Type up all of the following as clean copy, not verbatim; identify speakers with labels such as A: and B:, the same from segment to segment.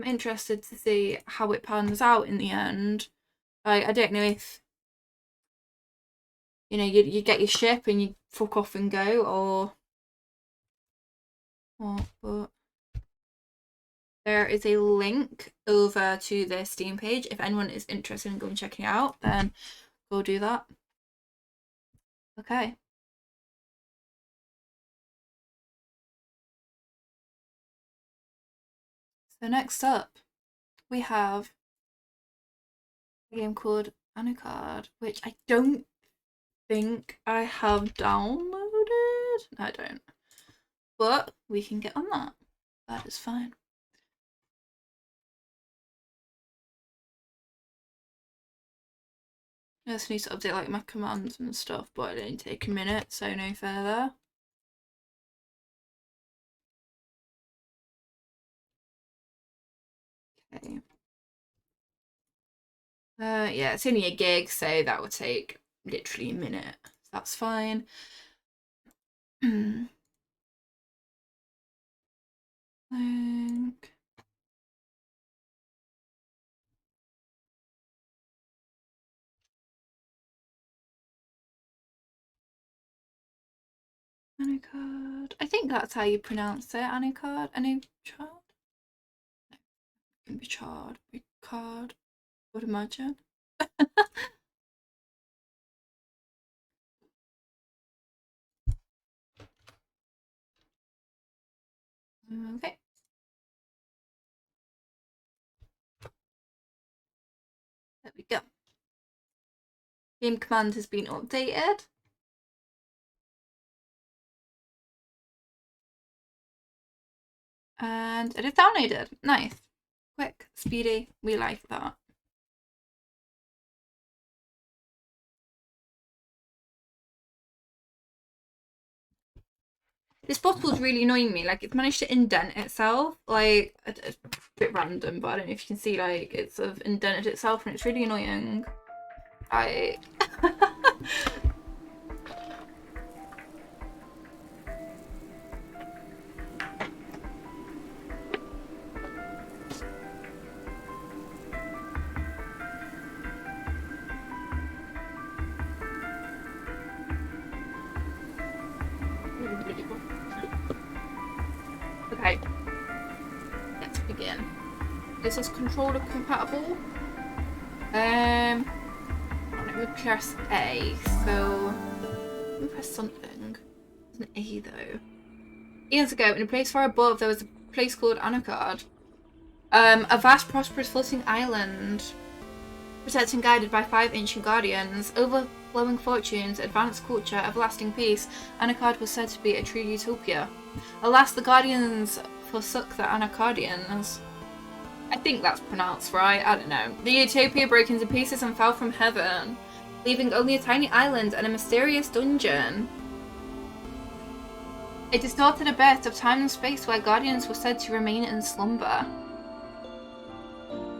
A: I'm interested to see how it pans out in the end. Like, I don't know if, you know, you get your ship and you fuck off and go, or what, but there is a link over to their Steam page. If anyone is interested in going checking it out, then go do that. Okay. So next up, we have a game called Anuchard, which I don't think I have downloaded. I don't. But we can get on that. That is fine. I just need to update like my commands and stuff, but it only take a minute, so no further. Okay. Yeah, it's only a gig, so that would take literally a minute. So that's fine. Link. Anuchard. I think that's how you pronounce it. Anuchard. Anuchard. No, it can be chard. Card. Would imagine. Okay. There we go. Game command has been updated. And it is downloaded. Nice. Quick, speedy. We like that. This bottle's really annoying me. Like, it's managed to indent itself. Like, it's a bit random, but I don't know if you can see, like, it's sort of indented itself, and it's really annoying. I... Okay. Let's begin. Is this controller compatible? Let me press A. So let me press something. It's an A though. Years ago, in a place far above, there was a place called Anuchard. A vast, prosperous, floating island, protected and guided by 5 ancient guardians, overflowing fortunes, advanced culture, everlasting peace. Anuchard was said to be a true utopia. Alas, the guardians forsook the Anuchardians. I think that's pronounced right, I don't know. The utopia broke into pieces and fell from heaven, leaving only a tiny island and a mysterious dungeon. A distorted abyss of time and space where guardians were said to remain in slumber.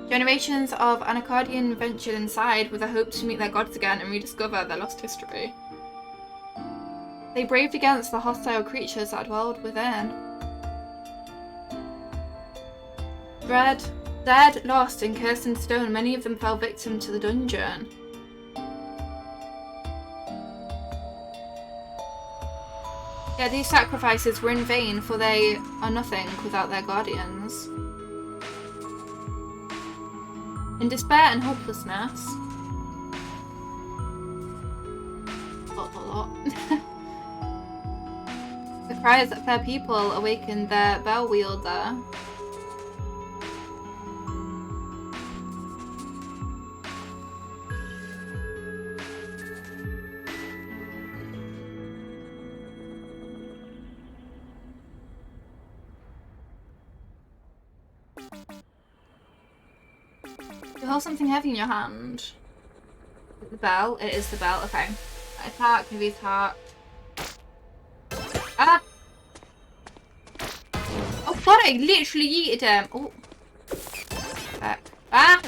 A: Generations of Anuchardian ventured inside with a hope to meet their gods again and rediscover their lost history. They braved against the hostile creatures that dwelled within. Dead, lost, and cursed in stone, many of them fell victim to the dungeon. Yeah, these sacrifices were in vain, for they are nothing without their guardians. In despair and hopelessness... the cries of their people awakened their bell wielder. You hold something heavy in your hand. The bell? It is the bell. Okay. Attack, maybe attack. Ah! Oh god, I literally yeeted him. Oh. Back. Ah!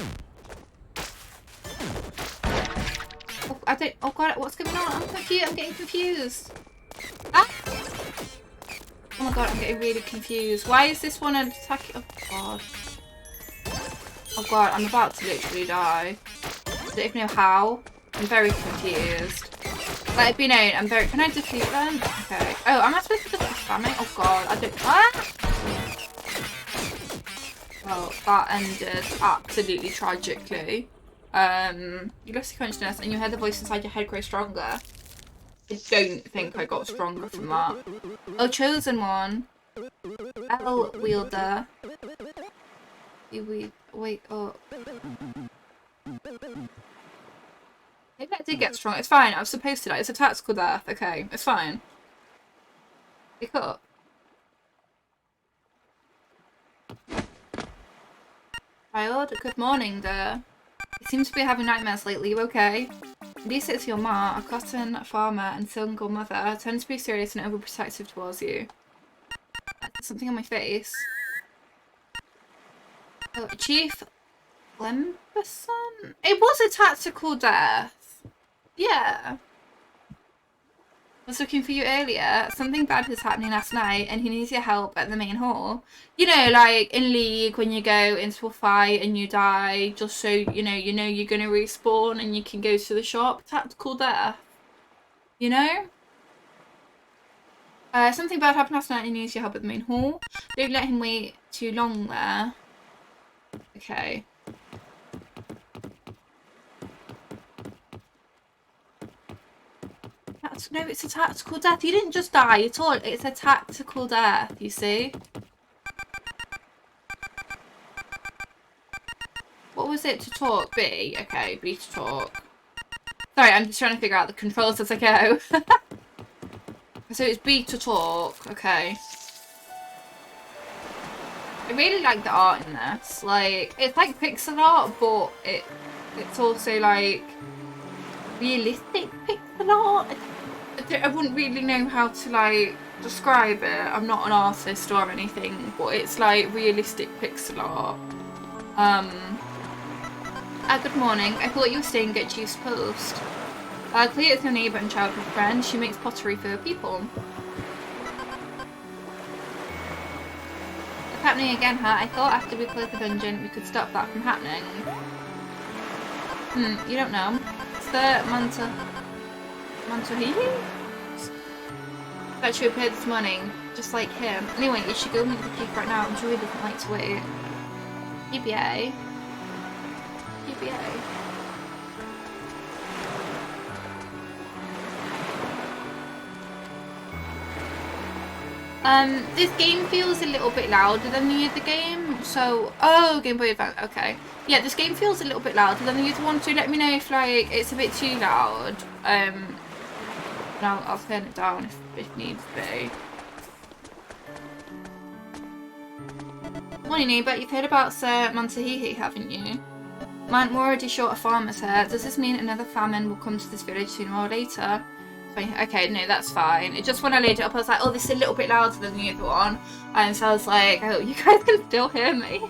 A: Oh, I don't. Oh god, what's going on? I'm confused. I'm getting confused. Ah! Oh my god, I'm getting really confused. Why is this one an attack? Oh god. Oh god, I'm about to literally die. I don't even know how. I'm very confused. Let it be known, I'm very... Can I defeat them? Okay. Oh, am I supposed to just be spamming? Oh god, I don't... Ah! Well, that ended absolutely tragically. You lost your consciousness and you heard the voice inside your head grow stronger. I don't think I got stronger from that. Oh, chosen one. L wielder. Wait up. Maybe I did get strong. It's fine. I was supposed to die. It's a tactical death. Okay, it's fine. Pick up. Child, good morning there. You seem to be having nightmares lately. You okay? Indeed, it's your ma, a cotton farmer and single mother, tends to be serious and overprotective towards you. There's something on my face. Oh, Chief Lemberson? It was a tactical death. Yeah. I was looking for you earlier. Something bad was happening last night and he needs your help at the main hall. You know, like in League when you go into a fight and you die, just so you know you're gonna respawn and you can go to the shop. Tactical death. You know? Something bad happened last night and he needs your help at the main hall. Don't let him wait too long there. Okay. No, it's a tactical death. You didn't just die at all. It's a tactical death, you see? What was it to talk? B? Okay, B to talk. Sorry, I'm just trying to figure out the controls as I go. So it's B to talk. Okay. I really like the art in this. Like, it's like pixel art, but it's also like realistic pixel art. I wouldn't really know how to like describe it. I'm not an artist or anything, but it's like realistic pixel art. Good morning. I thought you were staying at Chief's Post. Clea is your neighbour and childhood friend. She makes pottery for people. It's happening again, huh? I thought after we closed the dungeon we could stop that from happening. You don't know. It's the Mantohihi? That she appeared this morning, just like him. Anyway, you should go meet the chief right now. I'm sure he doesn't like to wait. PBA. PBA. This game feels a little bit louder than the other game, so... Oh, Game Boy Advance, okay. Yeah, this game feels a little bit louder than the other one, so let me know if, like, it's a bit too loud. And I'll turn it down if needs be. Morning, neighbour. You've heard about Sir Mantahihi, haven't you? Man, we're already short of farmers here. Does this mean another famine will come to this village sooner or later? Okay, no, that's fine. It just when I laid it up, I was like, oh, this is a little bit louder than the other one. And so I was like, oh, you guys can still hear me.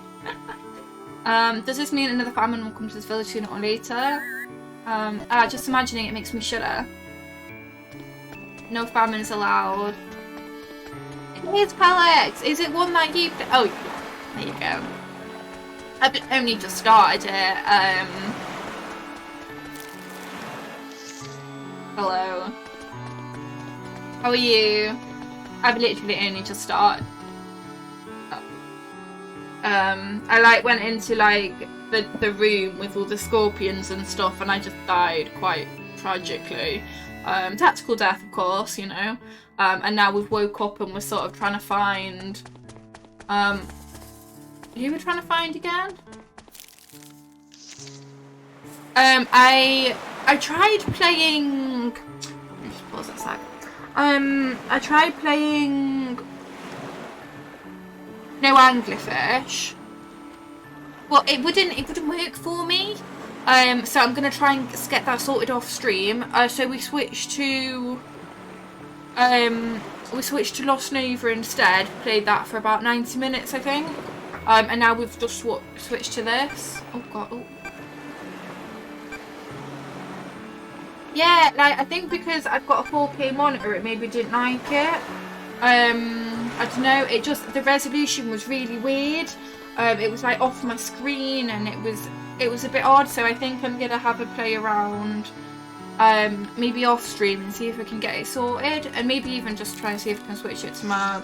A: Does this mean another famine will come to this village sooner or later? Just imagining it makes me shudder. No famines allowed. Here's Palex. Is it one that you... Oh, yeah. There you go. I've only just started it. Hello. How are you? I've literally only just started. I like went into like the room with all the scorpions and stuff, and I just died quite tragically. Tactical death, of course, you know. And now we've woke up and we're sort of trying to find. Who we're trying to find again? I tried playing. Let me just pause that a sec. I tried playing No Anglerfish, but it wouldn't work for me. So I'm gonna try and get that sorted off stream. So we switched to Lost Nova instead. Played that for about 90 minutes, I think. And now we've just switched to this. Oh god. Oh. Yeah, like I think because I've got a 4K monitor, it maybe didn't like it. I don't know. It just the resolution was really weird. it was like off my screen, and it was a bit odd. So I think I'm gonna have a play around, maybe off stream and see if I can get it sorted, and maybe even just try and see if I can switch it to my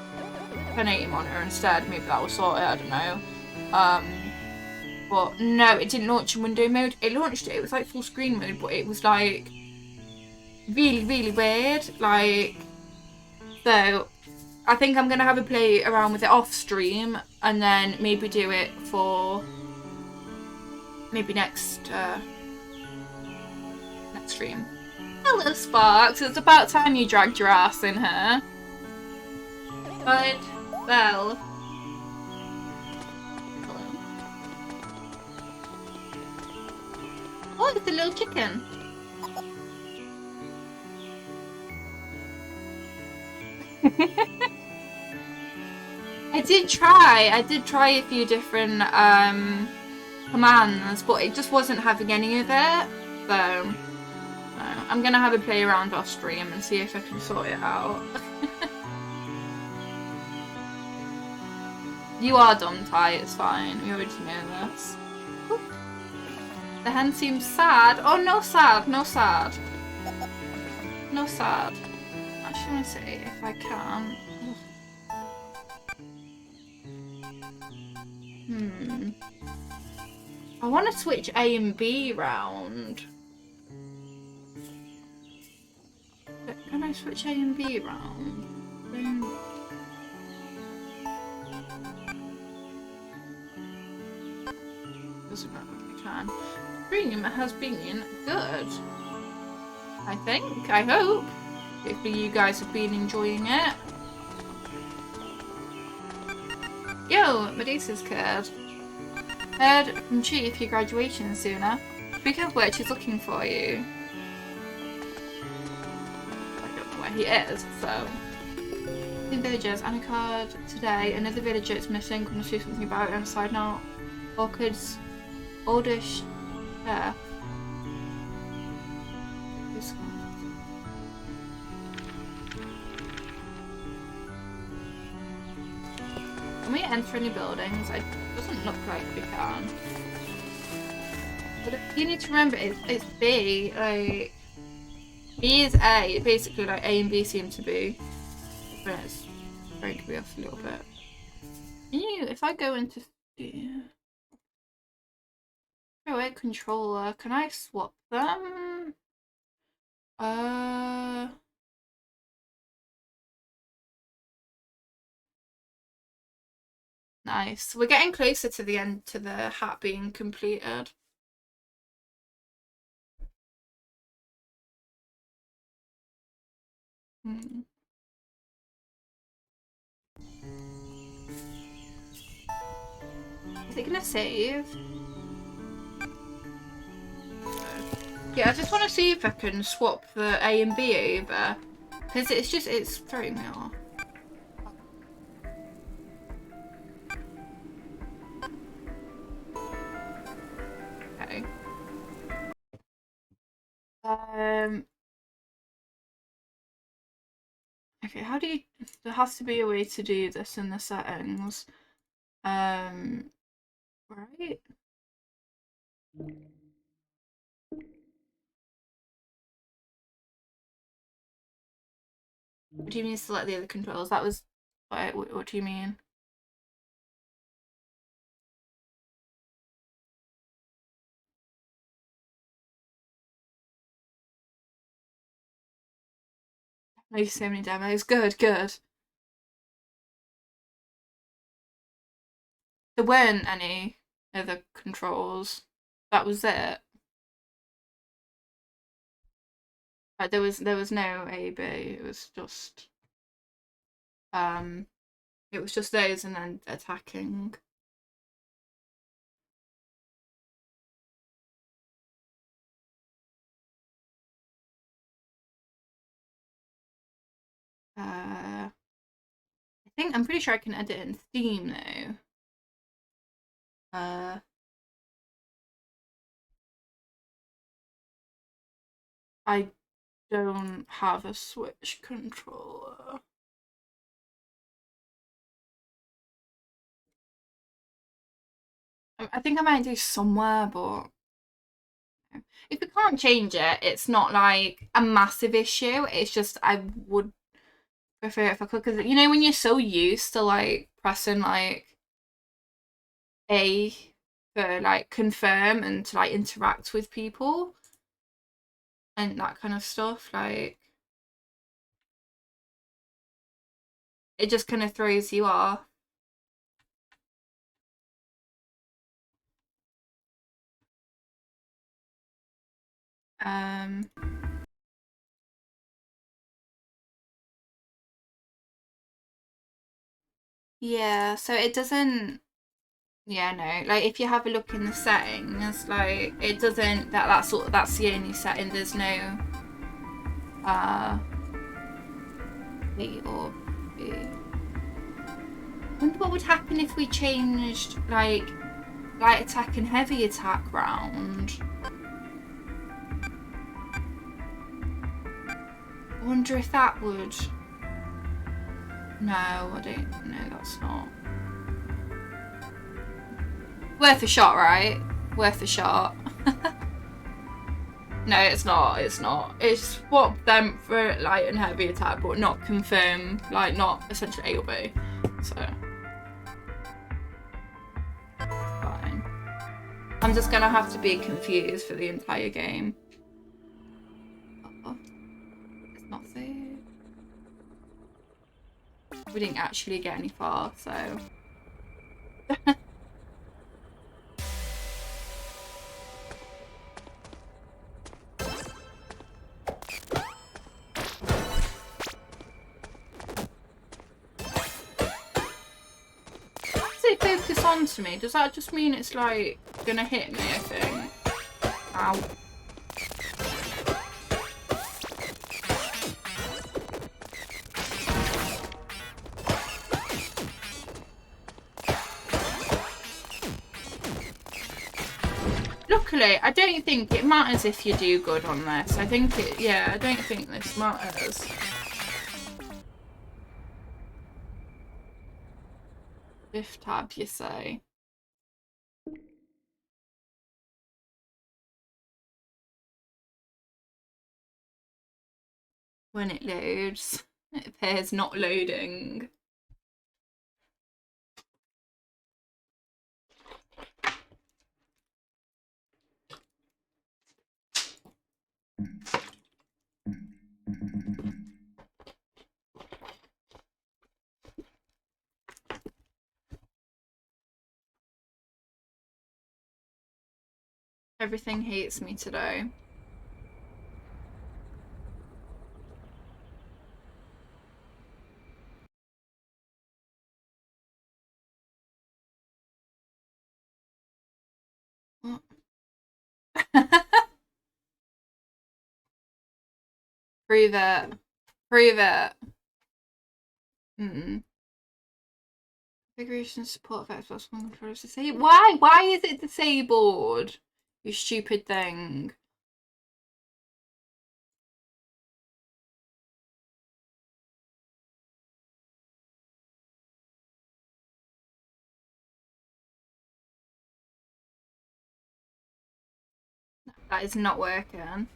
A: 1080 monitor instead. Maybe that will sort it. I don't know. But no, it didn't launch in window mode. It launched it. It was like full screen mode, but it was like really, really weird. Like, so I think I'm gonna have a play around with it off stream, and then maybe do it for maybe next stream. Hello, Sparks. It's about time you dragged your ass in here. Good. Well. Hello. Oh, it's a little chicken. I did try a few different commands, but it just wasn't having any of it. So I'm gonna have a play around off stream and see if I can sort it out. You are dumb, Ty, it's fine. We already know this. The hen seems sad. Oh, no sad, no sad. No sad. I just want to see if I can. I want to switch A and B round. Can I switch A and B round? Doesn't matter if I can. Stream has been good. I think. I hope. Hopefully you guys have been enjoying it. Yo, Medusa's kid. Heard from Chief your graduation sooner. Speaking of which, he's looking for you. I don't know where he is, so. In villagers, Anuchard today. Another villager is missing. Can I do something about it on a side note? Orchid's oldish hair. This one. Can we enter any buildings? It doesn't look like we can. But you need to remember, it's B. Like, B is A. Basically, like A and B seem to be. But it's breaking me off a little bit. If I go into wait, controller, can I swap them? Nice. We're getting closer to the end, to the hat being completed. Is it gonna save? Yeah, I just want to see if I can swap the A and B over. Because it's throwing me off. Okay. Okay, how do you... There has to be a way to do this in the settings. Right? What do you mean select the other controls? That was... What do you mean? Like so many demos. Good, good. There weren't any other controls. That was it. Like there was no A, B. It was just those and then attacking. I'm pretty sure I can edit it in Steam though. I don't have a Switch controller. I think I might do somewhere, but if we can't change it, it's not like a massive issue. It's just I would prefer it if I could, because you know when you're so used to like pressing like A for like confirm and to like interact with people and that kind of stuff, like it just kind of throws you off. Yeah, so it doesn't, yeah, no, like if you have a look in the settings, like it doesn't, that's the only setting. There's no B or B. I wonder what would happen if we changed like light attack and heavy attack round. I wonder if that would. No, I don't. No, that's not. Worth a shot, right? Worth a shot. No, it's not. It's not. It's swap them for light and heavy attack, but not confirm. Like, not essentially A or B. So. Fine. I'm just gonna have to be confused for the entire game. Uh-oh. It's not saved. We didn't actually get any far, so. Does it focus onto me? Does that just mean it's like gonna hit me, I think? Ow. Luckily, I don't think it matters if you do good on this. I think it, yeah, I don't think this matters. Fifth tab, you say? When it loads, it appears not loading. Everything hates me today. What? Prove it. Prove it. Configuration support for Xbox One controllers disabled. Why? Why is it disabled? You stupid thing. That is not working.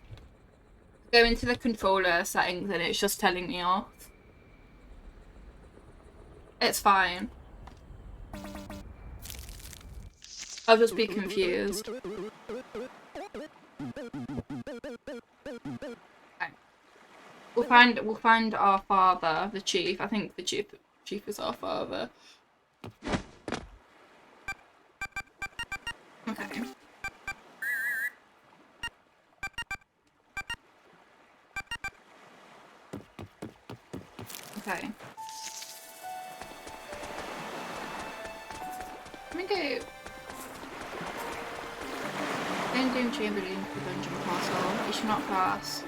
A: Go into the controller settings and it's just telling me off. It's fine. I'll just be confused. Okay. We'll find our father, the chief. I think the chief is our father. Okay. Okay. Let me go. Don't doom Chamberlain for dungeon castle. You should not pass.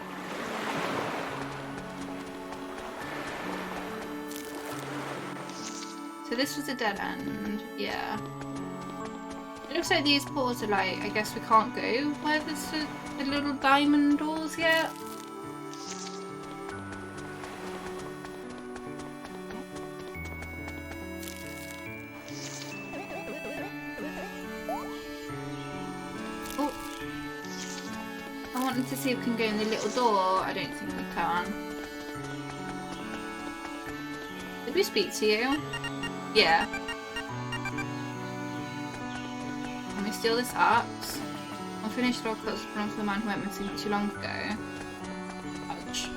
A: So this was a dead end, yeah. It looks like these portals are like, I guess we can't go where there's the little diamond doors yet. wanting to see if we can go in the little door. I don't think we can. Did we speak to you? Yeah. Can we steal this axe? Unfinished roll cuts belong to the man who went missing not too long ago. Ouch.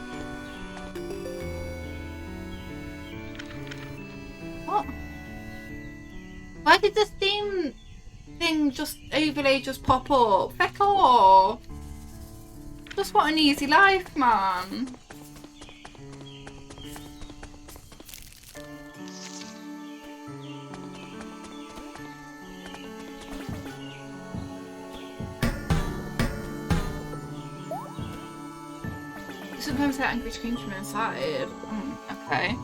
A: What? Why did the theme thing just overlay just pop up? Feck off! Just want an easy life, man. Sometimes that angry screams from inside. Okay.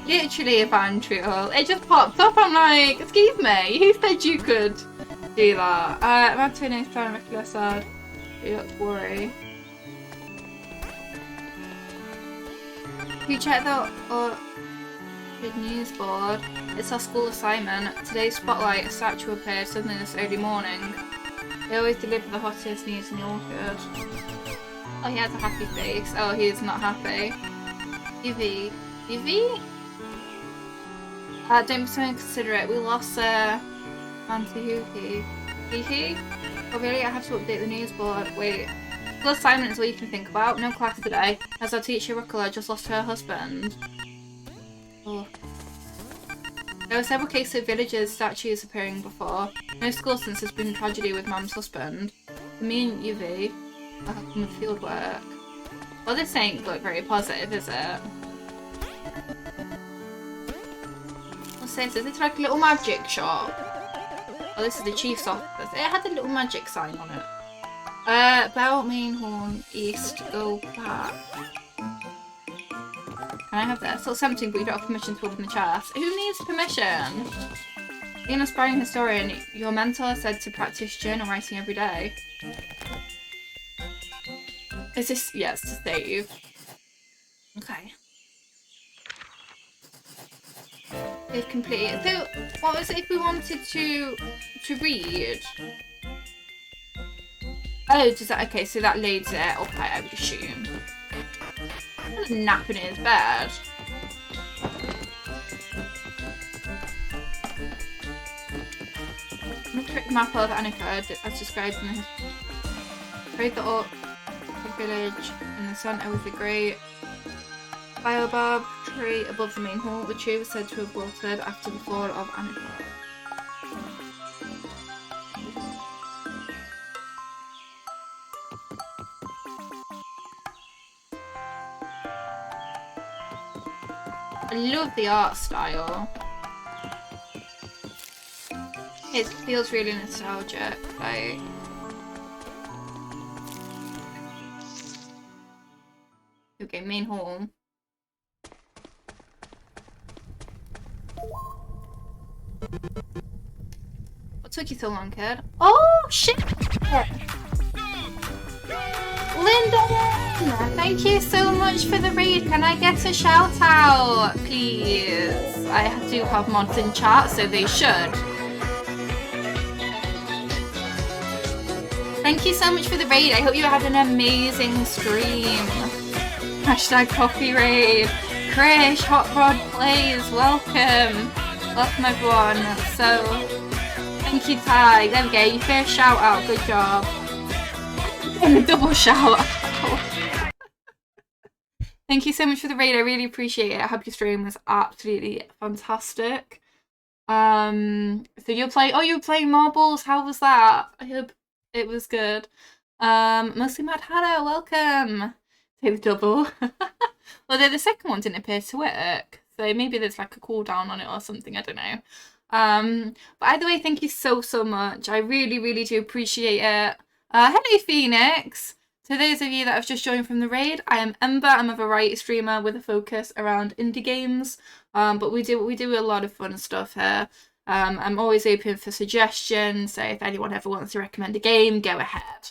A: Literally a fan trial. It just popped up. I'm like, excuse me, who said you could do that? I'm to next time, Nicholas said. You don't worry. You check out our good news board. It's our school assignment. Today's spotlight, a statue appeared suddenly this early morning. They always deliver the hottest news in the orchard. Oh, he has a happy face. Oh, he is not happy. UV. UV? Don't be so inconsiderate. We lost Antihuki. Hihi? Oh really? I have to update the news board. Wait. School assignment is all you can think about. No class today. As our teacher Rucola just lost her husband. Oh. There were several cases of villagers' statues appearing before. No school since there's been a tragedy with Mum's husband. Me and UV are helping with field work. Well, this ain't look very positive, is it? What's this? Is this like a little magic shop? Oh, this is the chief's office. It had a little magic sign on it. Bell, Mainhorn, East, go back. Can I have this? It's tempting, but you don't have permission to open the chest. Who needs permission? Being an aspiring historian, your mentor said to practice journal writing every day. Is this? Yes, to save. Okay. It's completed. So, what was it if we wanted to read? Oh, does that? Okay, so that loads it. Okay, I would assume. He's napping in his bed. I'm gonna trick the map of Anuchard as described in the trade the orc village in the centre with the great baobab tree above the main hall. The tree was said to have wilted after the fall of Anuchard. I love the art style. It feels really nostalgic, like. Okay, main hall. What took you so long, kid? Oh shit! Linda! Thank you so much for the raid. Can I get a shout out, please? I do have mods in chat, so they should. Thank you so much for the raid. I hope you had an amazing stream. Hashtag coffee raid. Krish, Hot Rod Plays, welcome. Welcome everyone. So, thank you, Ty. There we go, your first shout out. Good job. And a double shout out. Thank you so much for the raid. I really appreciate it. I hope your stream was absolutely fantastic. So you're playing marbles. How was that? I hope it was good. Mostly Mad Hatter, welcome. Say the double. Although the second one didn't appear to work, so maybe there's like a cooldown on it or something. I don't know. But either way, thank you so much. I really do appreciate it. Hello Phoenix. To those of you that have just joined from the raid, I am Ember. I'm a variety streamer with a focus around indie games. But we do a lot of fun stuff here. I'm always open for suggestions, so if anyone ever wants to recommend a game, go ahead.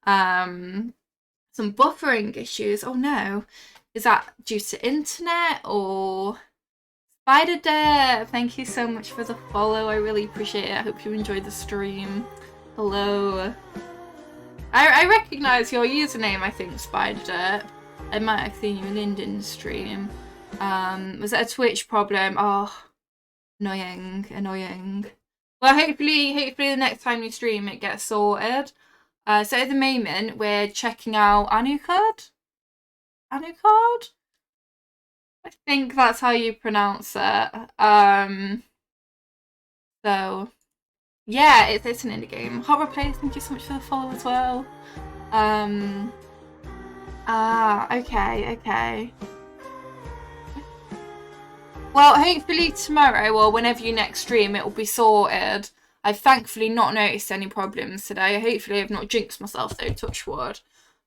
A: Some buffering issues. Oh no. Is that due to internet or Spider Dev? Thank you so much for the follow. I really appreciate it. I hope you enjoyed the stream. Hello. I recognise your username, I think, Spider. I might have seen you in Lyndon's stream. Was it a Twitch problem? Oh, annoying. Well, hopefully the next time you stream it gets sorted. So at the moment we're checking out Anuchard? Anuchard? I think that's how you pronounce it. So yeah, it's an indie game. Horror Play, thank you so much for the follow as well. Okay. Well, hopefully tomorrow or whenever you next stream, it will be sorted. I've thankfully not noticed any problems today. Hopefully I've not jinxed myself though, touch wood.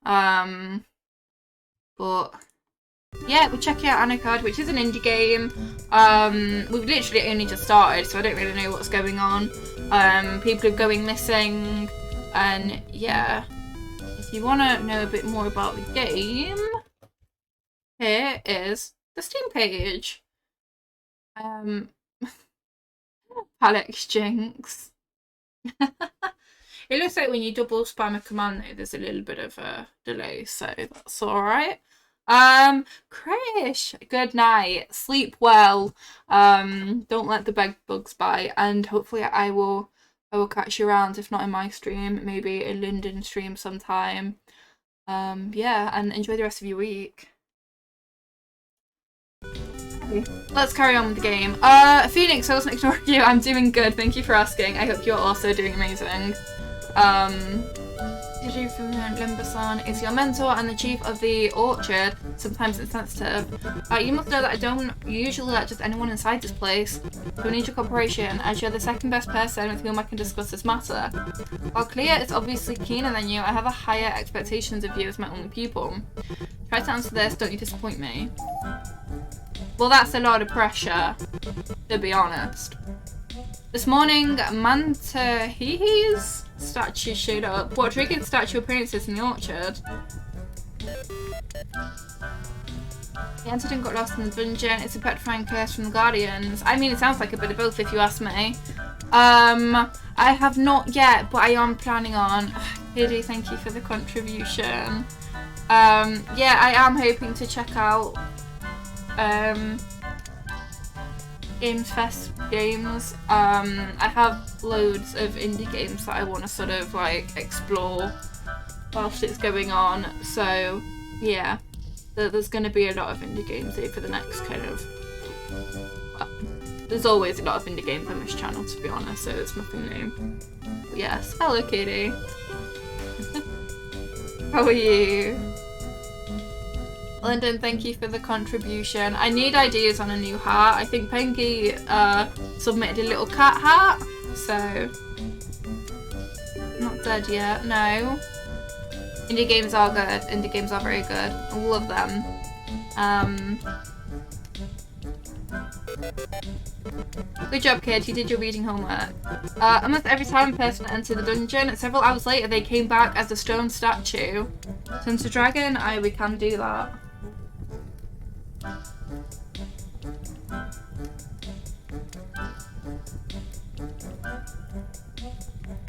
A: But yeah, we're checking out Anuchard, which is an indie game. We've literally only just started, so I don't really know what's going on. People are going missing, and yeah. If you want to know a bit more about the game, here is the Steam page. Alex Jinx. It looks like when you double spam a command though, there's a little bit of a delay, so that's alright. Krish, good night. Sleep well. Don't let the bed bugs bite, and hopefully I will catch you around, if not in my stream, maybe a Lyndon stream sometime. Yeah, and enjoy the rest of your week. Let's carry on with the game. Phoenix, I wasn't ignoring you. I'm doing good. Thank you for asking. I hope you're also doing amazing. Did from Limberson is your mentor and the chief of the orchard. Sometimes insensitive. You must know that I don't usually let just anyone inside this place. So we need your cooperation, as you're the second best person with whom I can discuss this matter. While Clea is obviously keener than you, I have a higher expectations of you as my only pupil. Try to answer this, don't you disappoint me. Well, that's a lot of pressure, to be honest. This morning, Mantahihi's statue showed up. What triggered statue appearances in the orchard? The antidote got lost in the dungeon. It's a petrifying curse from the Guardians. I mean, it sounds like a bit of both if you ask me. I have not yet, but I am planning on. Hiddy, thank you for the contribution. Yeah, I am hoping to check out Games Fest games. I have loads of indie games that I want to sort of like explore whilst it's going on, so yeah, there's going to be a lot of indie games here for the next kind of, well, there's always a lot of indie games on this channel, to be honest, so it's nothing new. But yes, hello Katie. How are you? Lyndon, thank you for the contribution. I need ideas on a new hat. I think Pengy submitted a little cat hat, so not dead yet, no. Indie games are good. Indie games are very good. I love them. Good job, kid. You did your reading homework. Almost every time a person entered the dungeon, several hours later they came back as a stone statue. Since the dragon, we can do that.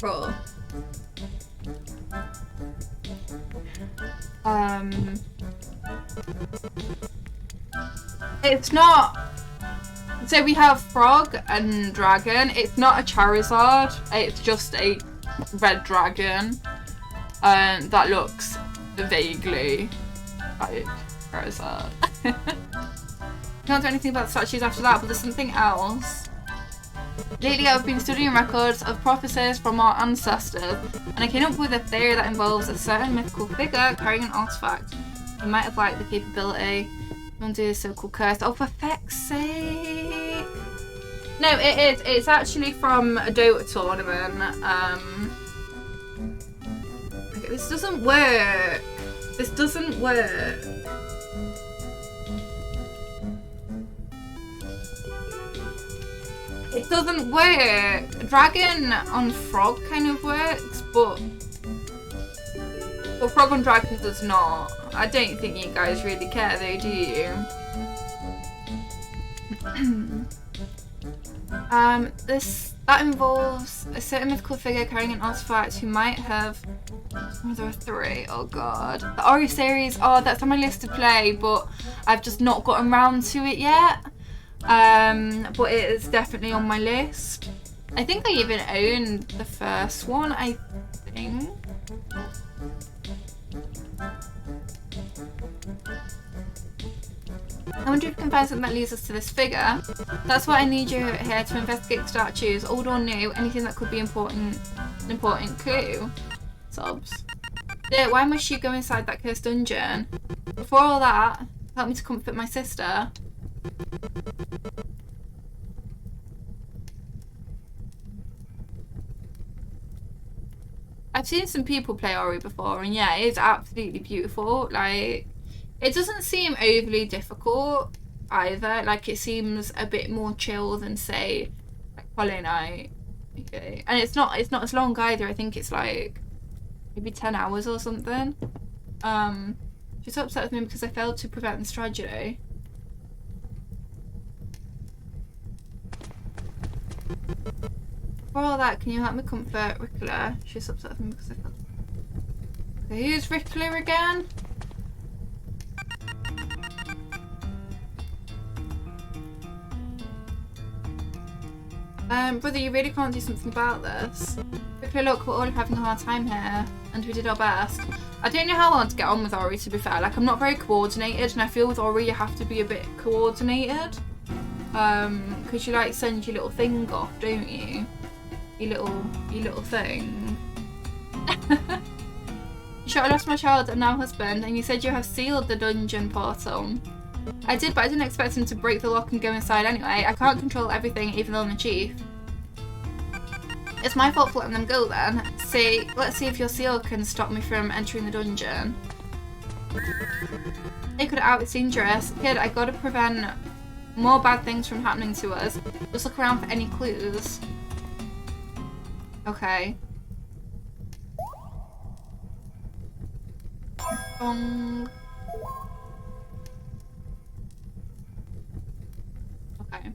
A: Cool. It's not. So we have frog and dragon. It's not a Charizard. It's just a red dragon. That looks vaguely like Charizard. Can't do anything about the statues after that, but there's something else. Lately I've been studying records of prophecies from our ancestors, and I came up with a theory that involves a certain mythical figure carrying an artifact. You might have liked the capability. Don't do this so-called curse. Oh, for feck's sake! No, it is. It's actually from a Dota tournament. Okay, this doesn't work. This doesn't work. It doesn't work. Dragon on frog kind of works, but frog on dragon does not. I don't think you guys really care though, do you? This That involves a certain mythical figure carrying an artifact who might have... Oh, there are 3. Oh god. The Ori series, oh, that's on my list to play, but I've just not gotten around to it yet. But it is definitely on my list. I think I even owned the first one, I think. I wonder if you can find something that leads us to this figure. That's why I need you here to investigate the statues, old or new, anything that could be an important clue. Sobs. Yeah, why must you go inside that cursed dungeon? Before all that, help me to comfort my sister. I've seen some people play Ori before, and yeah, it is absolutely beautiful. Like, it doesn't seem overly difficult either. Like, it seems a bit more chill than, say, like Hollow Knight. Okay, and it's not as long either. I think it's like maybe 10 hours or something. She's upset with me because I failed to prevent this tragedy. For all that, can you help me comfort Ricola? She's upset with me because I failed. Okay, who's Ricola again? Brother, you really can't do something about this. Ricola, look, we're all having a hard time here, and we did our best. I don't know how I want to get on with Ori, to be fair. Like, I'm not very coordinated, and I feel with Ori you have to be a bit coordinated. Because you, like, send your little thing off, don't you? Your little thing. You shot, I lost my child and now husband, and you said you have sealed the dungeon portal. I did, but I didn't expect him to break the lock and go inside anyway. I can't control everything, even though I'm the chief. It's my fault for letting them go then. See, let's see if your seal can stop me from entering the dungeon. Take it out, it's dangerous. Kid, I gotta prevent more bad things from happening to us. Just look around for any clues. Okay. Okay.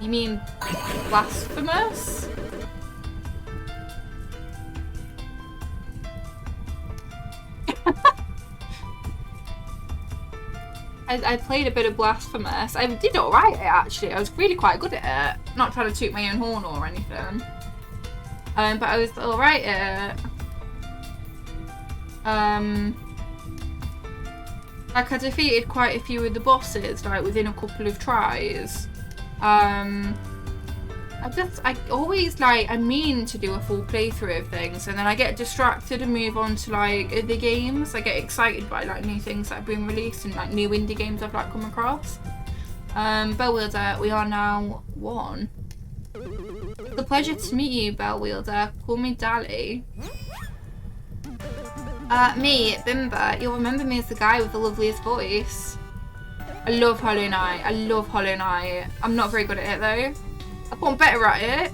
A: You mean blasphemous? I played a bit of Blasphemous. I did alright actually. I was really quite good at it. Not trying to toot my own horn or anything. But I was alright at it. Like, I defeated quite a few of the bosses, like, within a couple of tries. I always, like, I mean to do a full playthrough of things, and then I get distracted and move on to, like, other games. I get excited by, like, new things that have been released and, like, new indie games I've, like, come across. Bellwielder, we are now 1. It's a pleasure to meet you, Bellwielder. Call me Dally. Me, Bimba. You'll remember me as the guy with the loveliest voice. I love Hollow Knight. I love Hollow Knight. I'm not very good at it though. I've gotten better at it,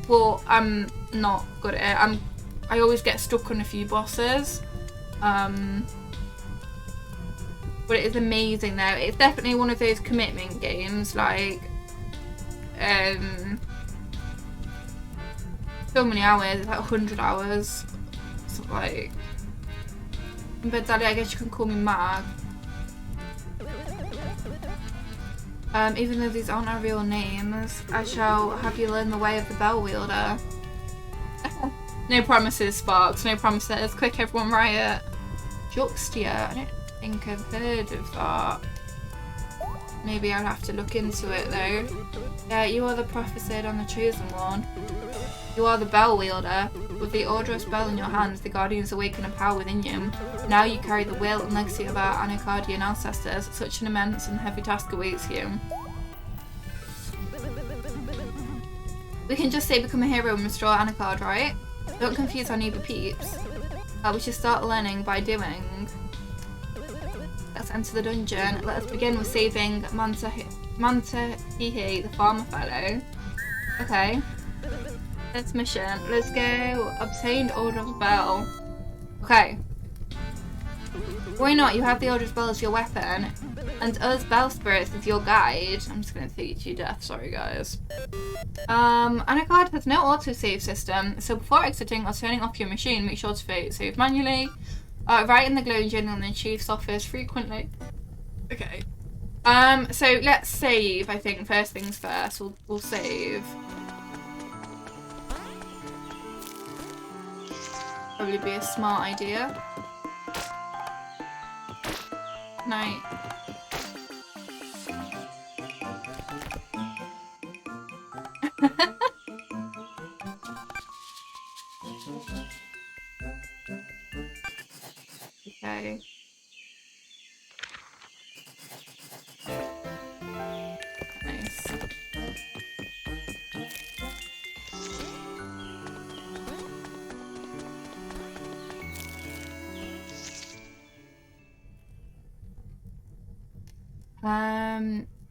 A: but I'm not good at it. I always get stuck on a few bosses. But it is amazing though. It's definitely one of those commitment games, like so many hours, it's like 100 hours. So like, but Daddy, I guess you can call me Mag. Even though these aren't our real names, I shall have you learn the way of the Bellwielder. No promises, Sparks, no promises. Quick, everyone riot. Juxtia, I don't think I've heard of that. Maybe I'll have to look into it though. Yeah, you are the prophesied and the chosen one. You are the Bellwielder. With the odorous bell in your hands, the Guardians awaken a power within you. Now you carry the will and legacy of our Anuchardian ancestors. Such an immense and heavy task awaits you. We can just say become a hero and restore Anuchard, right? Don't confuse our newbie peeps. We should start learning by doing. Let's enter the dungeon. Let us begin with saving Mantahihi, the farmer fellow. Okay. Next mission. Let's go. Obtained Order's Bell. Okay. Why not? You have the Order's Bell as your weapon, and us Bell Spirits as your guide. I'm just gonna take you to your death. Sorry, guys. Anuchard has no autosave system, so before exiting or turning off your machine, make sure to save manually. Write in the glowing journal in the chief's office frequently. Okay. So let's save. I think first things first. We'll save. Probably be a smart idea. Night. Okay. Nice.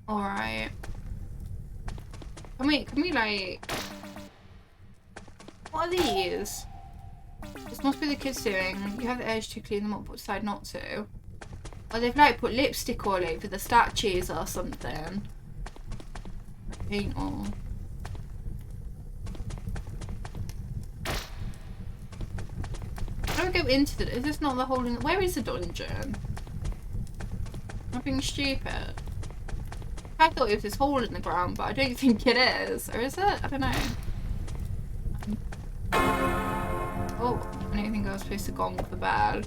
A: Alright. Can we like... What are these? This must be the kids doing. You have the urge to clean them up, but decide not to. Or they've like put lipstick all over the statues or something. Paint all. How do I go into the... Is this not the hole in... Where is the dungeon? Am I being stupid? I thought it was this hole in the ground, but I don't think it is. Or is it? I don't know. Oh, I don't think I was supposed to gong the bell.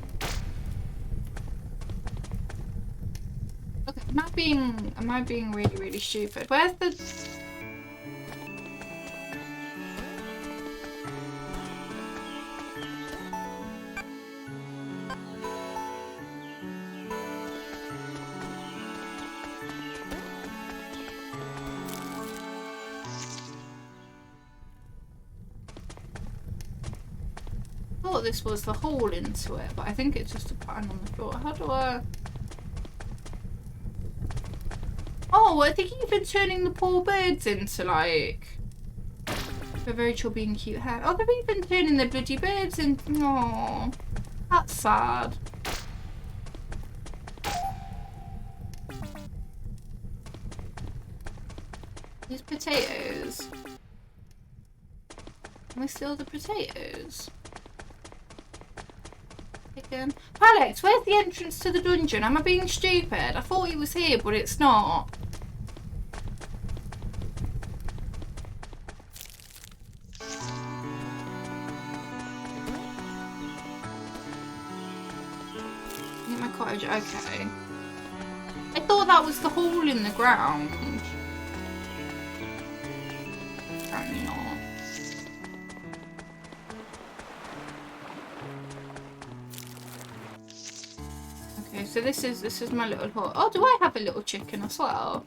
A: Okay, am I being really, really stupid? Where's the... I thought this was the hole into it, but I think it's just a pattern on the floor. How do I... Oh, I think you've been turning the poor birds into, like... a very chubby and cute hair. Oh, they've even turning the bloody birds into... Aww. That's sad. These potatoes. Can we steal the potatoes? Chicken. Alex, where's the entrance to the dungeon? Am I being stupid? I thought he was here, but it's not. Get my cottage. Okay. I thought that was the hole in the ground. Apparently not. Okay, so this is my little hut. Oh, do I have a little chicken as well?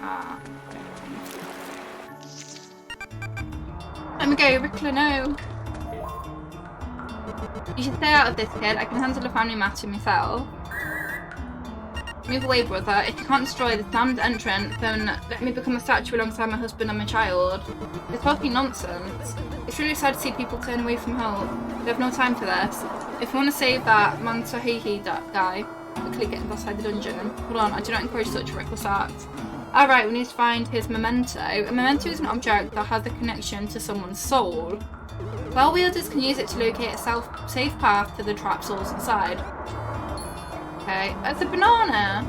A: Ah. Let me go, Rickler, no. You should stay out of this, kid. I can handle a family matter myself. Move away, brother. If you can't destroy the slammed entrance, then let me become a statue alongside my husband and my child. It's fucking nonsense. It's really sad to see people turn away from help. We have no time for this. If you want to save that Mantahihi guy, quickly get inside the dungeon. Hold on, I do not encourage such a reckless act. Alright, we need to find his memento. A memento is an object that has a connection to someone's soul. Well wielders can use it to locate a safe path to the trapped souls inside. Okay, that's a banana!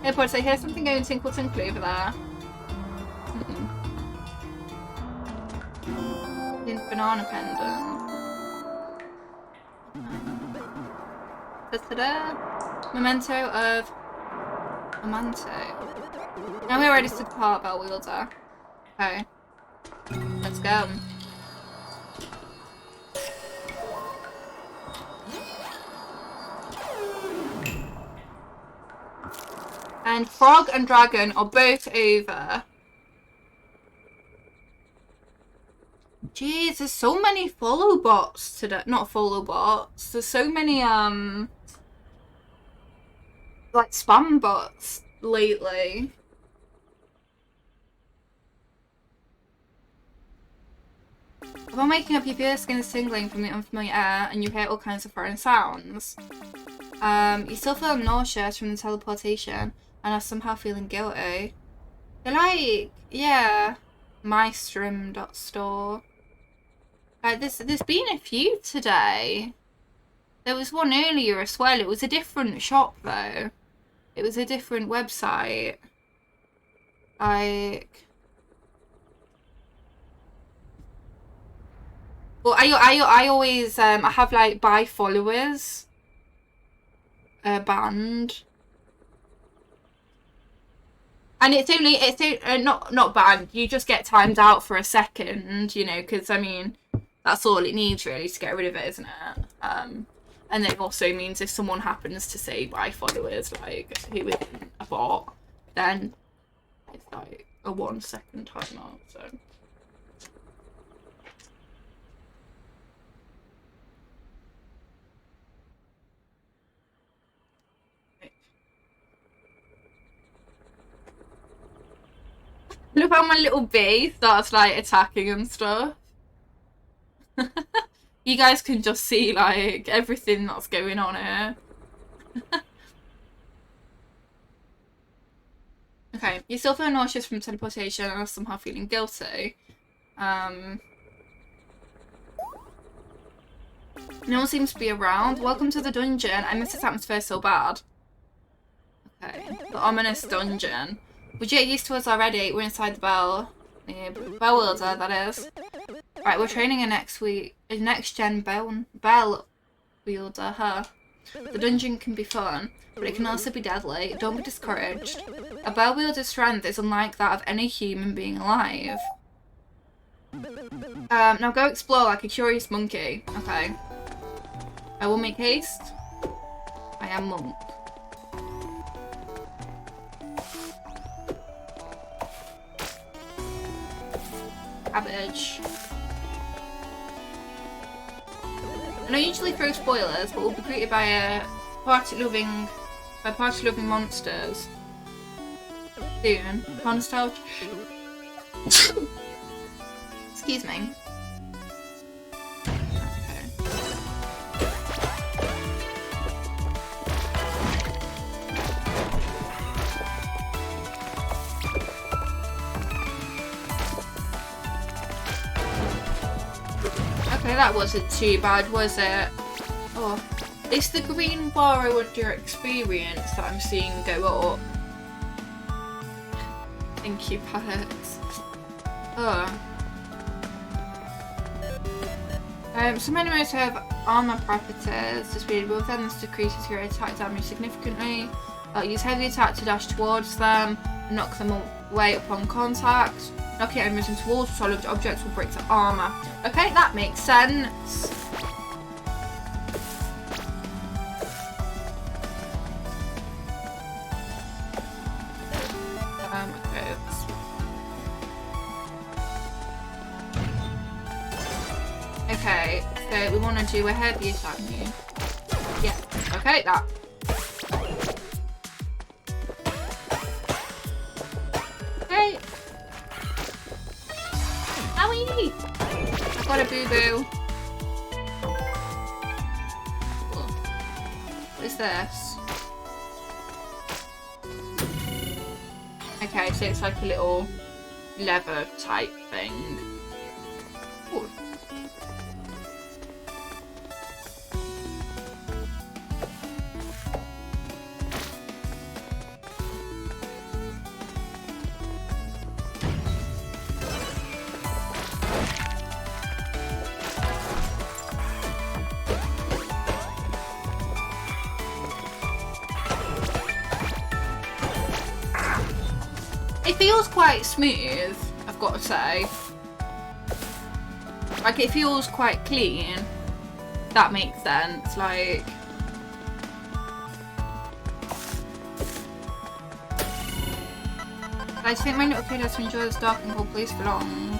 A: Hey, boys, I hear something going tinkle tinkle over there. Banana pendant. Ta-da! Memento of Amanto. Now we're ready to depart, Bell Wielder. Okay. Let's go. And Frog and Dragon are both over. Jeez, there's so many follow bots today. Not follow bots. There's so many like spam bots lately. Upon waking up, you feel your skin is tingling from the unfamiliar air, and you hear all kinds of foreign sounds. You still feel nauseous from the teleportation, and are somehow feeling guilty. They're like, yeah, mystream.store. There's been a few today. There was one earlier as well. It was a different shop though. It was a different website. Like, well, I always I have like buy followers banned, and it's not banned. You just get timed out for a second, you know, because I mean that's all it needs really to get rid of it, isn't it? And then it also means if someone happens to say buy followers, like who isn't a bot, then it's like a 1 second timeout. So. Look how my little bee starts like attacking and stuff. You guys can just see like everything that's going on here. Okay, you still feel nauseous from teleportation and are somehow feeling guilty. No one seems to be around. Welcome to the dungeon. I miss this atmosphere so bad. Okay, the ominous dungeon. Would you get used to us already? We're inside the bell wielder, that is. Right, we're training a next-gen bell wielder, huh? The dungeon can be fun, but it can also be deadly. Don't be discouraged. A bell wielder's strength is unlike that of any human being alive. Now go explore like a curious monkey. Okay. I will make haste. I am monk. Cabbage. I don't usually throw spoilers, but we'll be greeted by party-loving monsters soon. Nostalgia. Excuse me. Okay, that wasn't too bad, was it? Oh, it's the green bar I want your experience that I'm seeing go up. Thank you, Palex. Oh. Some enemies have armor properties. Disputed with them, this decreases your attack damage significantly. Use heavy attack to dash towards them and knock them away upon contact. Knocking enemies into walls or solid objects will break their armor. Okay, that makes sense. Okay, so we want to do a heavy attack here. Yeah, okay, that. Okay. Owie! I've got a boo-boo. What is this? Okay, so it's like a little lever type thing. Ooh. It feels quite smooth, I've got to say. Like, it feels quite clean. That makes sense, like... I think my little kid has to enjoy this dark and cold place for long.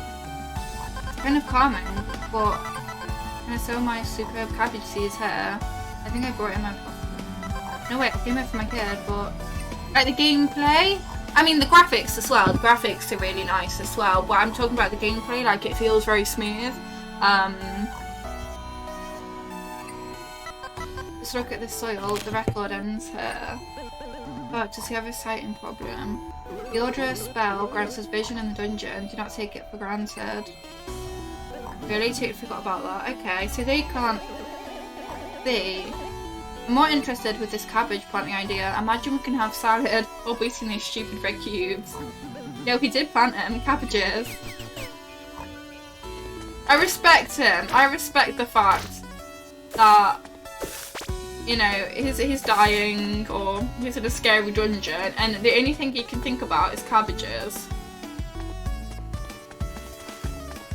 A: It's kind of calming, but... I'm gonna sew my superb cabbage seeds here. I think I brought it in my pocket. No wait, I came over for my kid, but like the gameplay. I mean the graphics as well. The graphics are really nice as well. But I'm talking about the gameplay. Like it feels very smooth. Let's look at the soil. The record ends here. But does he have a sighting problem? The order of spell grants us vision in the dungeon. Do not take it for granted. Really? Totally forgot about that. Okay, so they can't see. I'm more interested with this cabbage planting idea. Imagine we can have salad while eating these stupid red cubes. Yeah, we did plant them. Cabbages. I respect him. I respect the fact that, you know, he's dying or he's in a scary dungeon and the only thing he can think about is cabbages.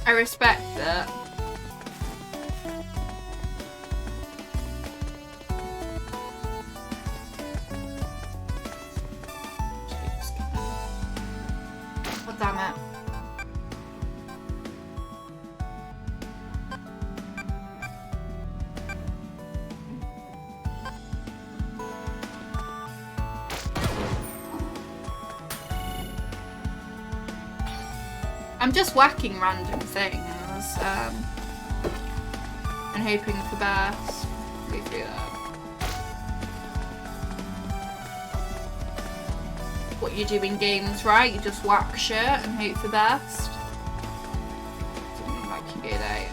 A: I respect it. Oh, damn it. I'm just whacking random things and hoping for the best. Go through that. What you do in games, right? You just whack shit and hope for the best. Something like you do there.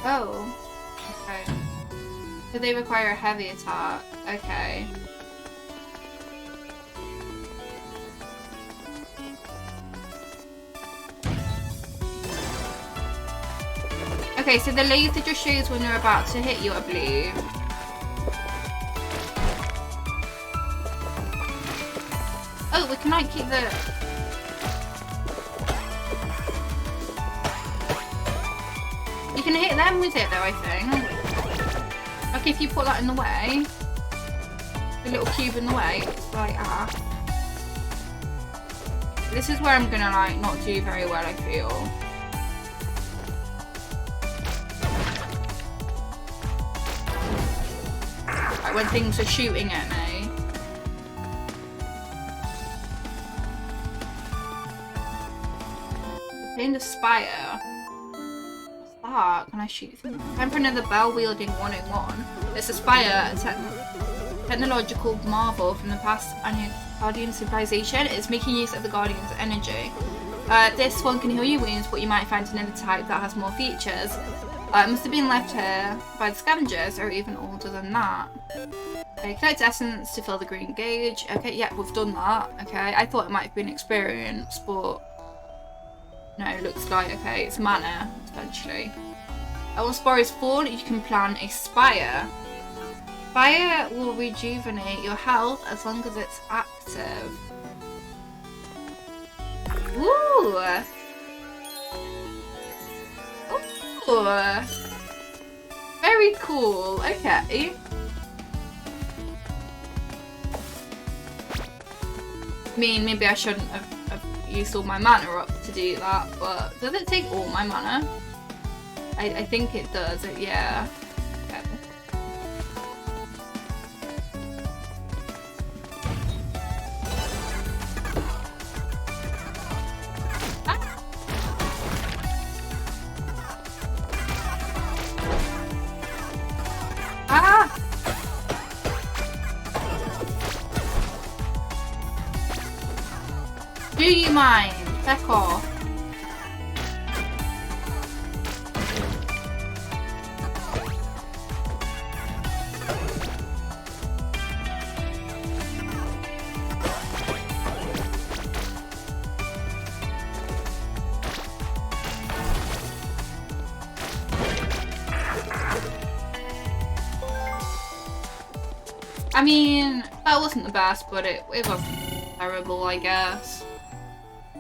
A: Oh, okay. So they require a heavy attack. Okay. Okay, so the laser just shows when they're about to hit you, I believe. Oh, we can like keep the... You can hit them with it though, I think. Like if you put that in the way, the little cube in the way, it's like This is where I'm gonna like not do very well, I feel. Like when things are shooting at me. In the spire. Can I shoot them? Time for another bell-wielding 101. It's a spire, a technological marvel from the past Guardian civilization. It's making use of the Guardian's energy. This one can heal your wounds, but you might find another type that has more features. It must have been left here by the scavengers, or even older than that. Okay, collect essence to fill the green gauge. Okay, yeah, we've done that. Okay, I thought it might have been experience, but no, it looks like, okay, it's mana, essentially. When spore is full, you can plant a spire. Spire will rejuvenate your health as long as it's active. Ooh! Ooh! Very cool, okay. I mean, maybe I shouldn't have used all my mana up to do that, but does it take all my mana? I think it does, yeah. Okay. Ah! Do you mind? Back off. I mean, that wasn't the best, but it wasn't terrible, I guess.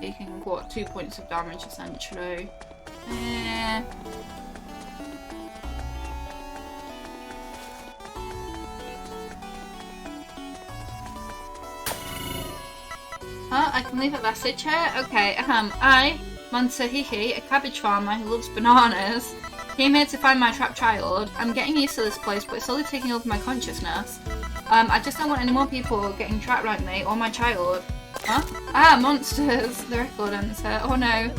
A: Taking, what, 2 points of damage, essentially. I can leave a message here. Okay, I, Monster Hihi, a cabbage farmer who loves bananas, came here to find my trapped child. I'm getting used to this place, but it's slowly taking over my consciousness. I just don't want any more people getting trapped like me or my child. Huh? Ah, monsters! The record answer. Oh no.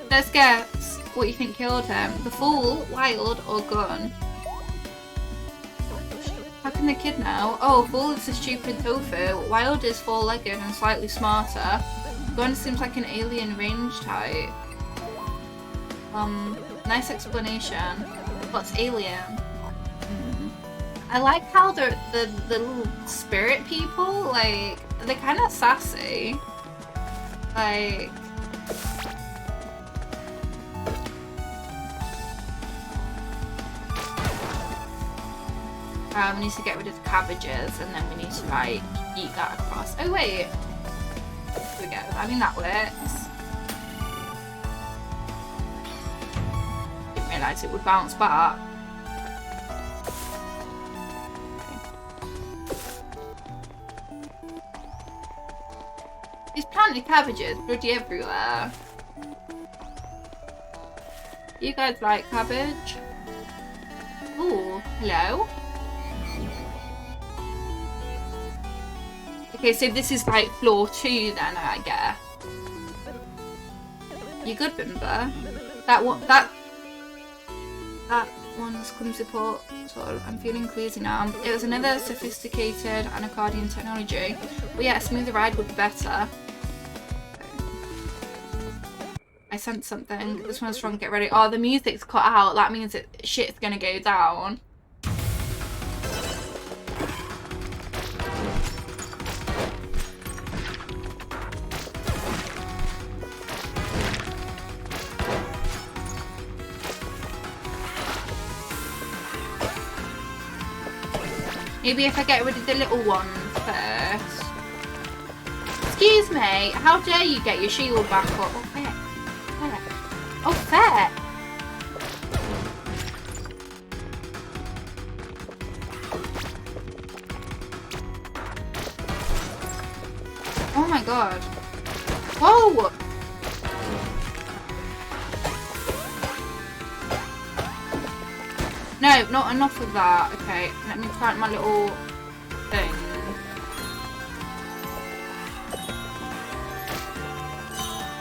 A: Let's guess what you think killed him. The fool, wild, or gun? How can the kid know? Oh, fool is a stupid tofu. Wild is four-legged and slightly smarter. Gun seems like an alien range type. Nice explanation. What's alien? I like how the little spirit people, like, they're kind of sassy. Like... we need to get rid of the cabbages and then we need to, like, eat that across. Oh, wait. There we go. I mean, that works. Didn't realise it would bounce back. There's planted cabbages bloody everywhere. You guys like cabbage? Ooh, hello. Okay, so this is like floor 2 then, I guess. You good, Bimba? That one's clumsy port, so I'm feeling queasy now. It was another sophisticated Anuchardian technology. But yeah, a smoother ride would be better. I sensed something. This one's strong, get ready. Oh, the music's cut out. That means that shit's gonna go down. Maybe if I get rid of the little ones first. Excuse me, how dare you get your shield back up? Oh, fair. Fair. Oh, fair. Oh my god. Whoa! No, not enough of that. Okay, let me plant my little thing.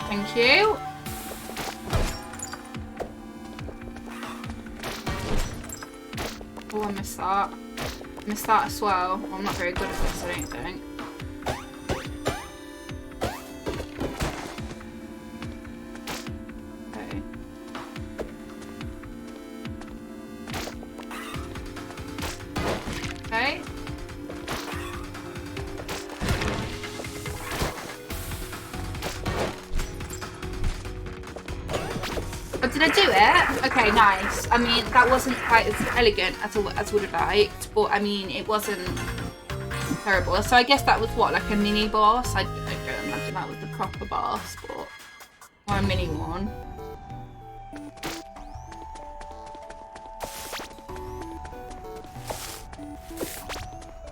A: Thank you. Oh, I missed that. I missed that as well. Well, I'm not very good at this, I don't think. Okay. Oh, did I do it? Okay, nice. I mean, that wasn't quite as elegant as I would have liked, but I mean, it wasn't terrible. So I guess that was what, like a mini boss? I don't imagine that was the proper boss, but or a mini one.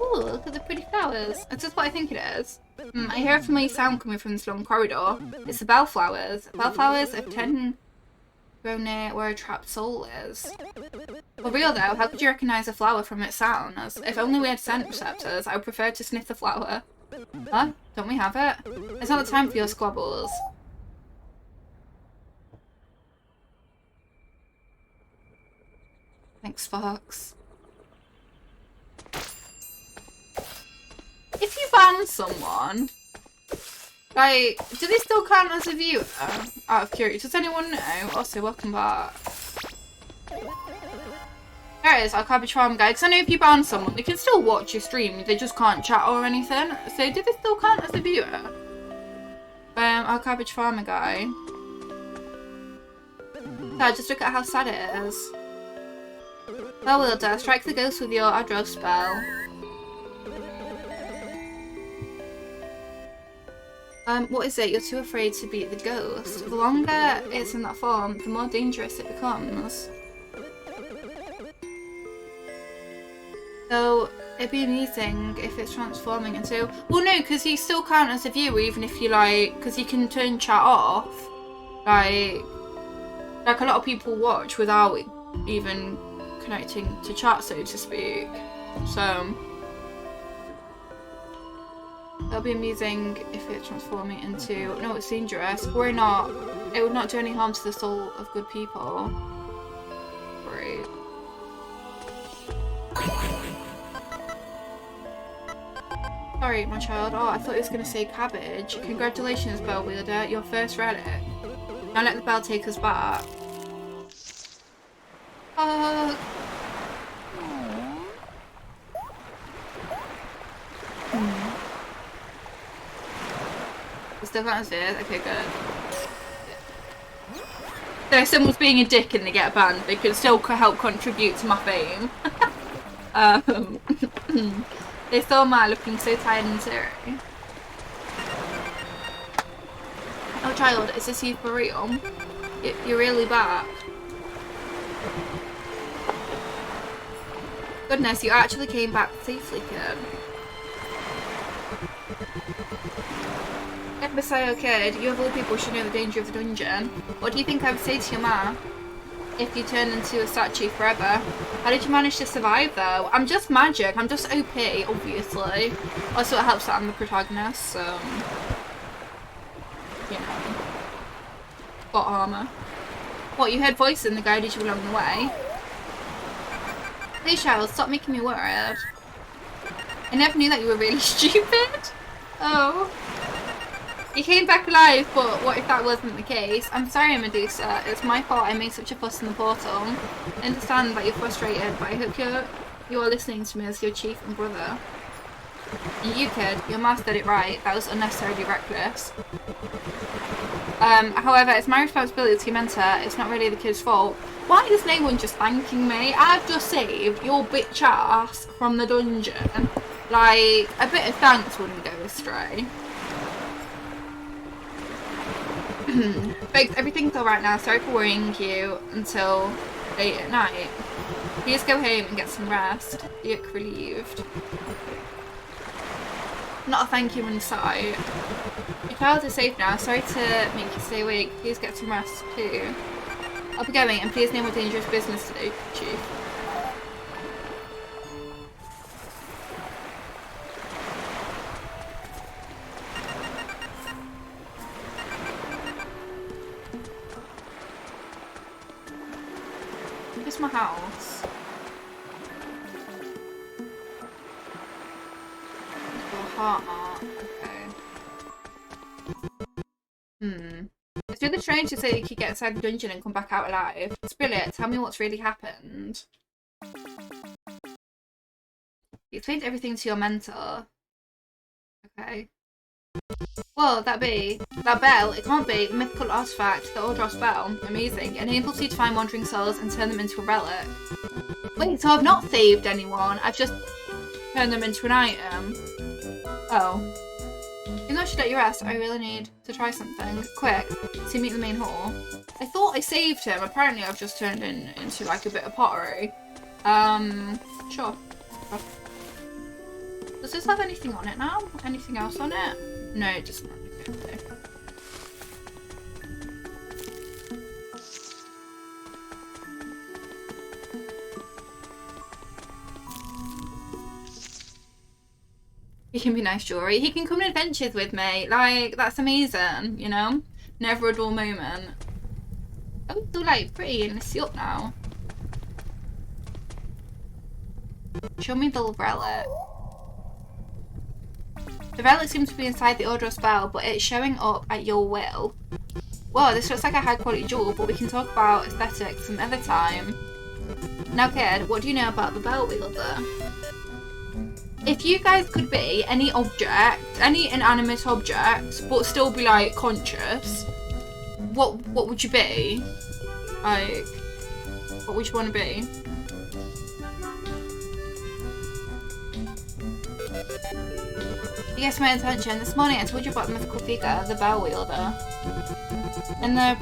A: Ooh, look at the pretty flowers. That's just what I think it is. I hear a familiar sound coming from this long corridor. It's the bellflowers. Bellflowers have grown near where a trapped soul is. For real though, how could you recognise a flower from its sounds? If only we had scent receptors, I would prefer to sniff the flower. Huh? Don't we have it? It's not the time for your squabbles. Thanks, Fox. If you ban someone, like, do they still count as a viewer? Out of curiosity, does anyone know? Also, welcome back. There it is, our cabbage farm guy. Because I know if you ban someone, they can still watch your stream. They just can't chat or anything. So, do they still count as a viewer? Our cabbage farmer guy. So, just look at how sad it is. Well, Wilder, strike the ghost with your aggro spell. What is it? You're too afraid to beat the ghost. The longer it's in that form, the more dangerous it becomes. So, it'd be amusing if it's transforming into... Well, no, because you still count as a viewer, even if you, like... Because you can turn chat off. Like a lot of people watch without even connecting to chat, so to speak. So... That'll be amusing if it's transforming into... No, it's dangerous. Worry not. It would not do any harm to the soul of good people. Great. Sorry, my child. Oh, I thought it was going to say cabbage. Congratulations, Bell Wielder. Your first relic. Now let the bell take us back. Still can't see it? Okay, good. So if someone's being a dick and they get banned, they can still help contribute to my fame. They saw my looking so tired and teary. Oh child, is this you for real? You're really back. Goodness, you actually came back safely, kid. Messiah kid, you of all people should know the danger of the dungeon. What do you think I would say to your ma if you turned into a statue forever? How did you manage to survive though? I'm just magic, I'm just OP, obviously. Also it helps that I'm the protagonist, so... You know. Got armour. What, you heard voices and they guided you along the way? Hey child, stop making me worried. I never knew that you were really stupid. Oh. You came back alive, but what if that wasn't the case? I'm sorry, Medusa. It's my fault I made such a fuss in the portal. I understand that you're frustrated, but I hope you are listening to me as your chief and brother. And you, kid, your ma said it right. That was unnecessarily reckless. However, it's my responsibility to mentor. It's not really the kid's fault. Why is no one just thanking me? I've just saved your bitch ass from the dungeon. Like, a bit of thanks wouldn't go astray. Folks, everything's alright now. Sorry for worrying you until late at night. Please go home and get some rest. You look relieved. Not a thank you in sight. Your child is safe now. Sorry to make you stay awake. Please get some rest too. I'll be going, and please no more dangerous business today, Chief. Where's my house? Heart. Okay. It's really strange to say you could get inside the dungeon and come back out alive. Spillet, tell me what's really happened. You explained everything to your mentor. Okay. Whoa, that bell, it can't be. The mythical artifact, the Ordros bell. Amazing. It enables you to find wandering souls and turn them into a relic. Wait, so I've not saved anyone. I've just turned them into an item. Oh. Even though I should let you rest, I really need to try something. Quick, to meet the main hall. I thought I saved him. Apparently I've just turned into like a bit of pottery. Sure. Does this have anything on it now? Anything else on it? No, it does not. Okay. He can be nice jewelry. He can come on adventures with me. Like, that's amazing, you know? Never a dull moment. Oh, it's all like pretty and it's up now. Show me the relic. The relic seems to be inside the Ordros bell, but it's showing up at your will. Whoa, this looks like a high quality jewel, but we can talk about aesthetics some other time. Now kid, what do you know about the bell wielder? If you guys could be any object, any inanimate object, but still be like conscious, what would you be? Like, what would you want to be? You guys my attention. This morning I told you about the mythical figure, the Bell Wielder. In the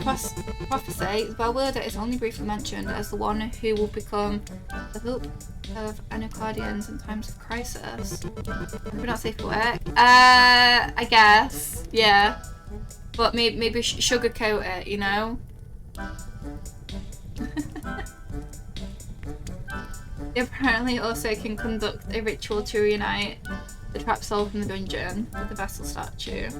A: prophecy, the Bell Wielder is only briefly mentioned as the one who will become the hope of Anuchardians in times of crisis. Maybe not safe for work. I guess. Yeah. But maybe sugarcoat it, you know? They apparently also can conduct a ritual to reunite the trapped soul from the dungeon with the vessel statue.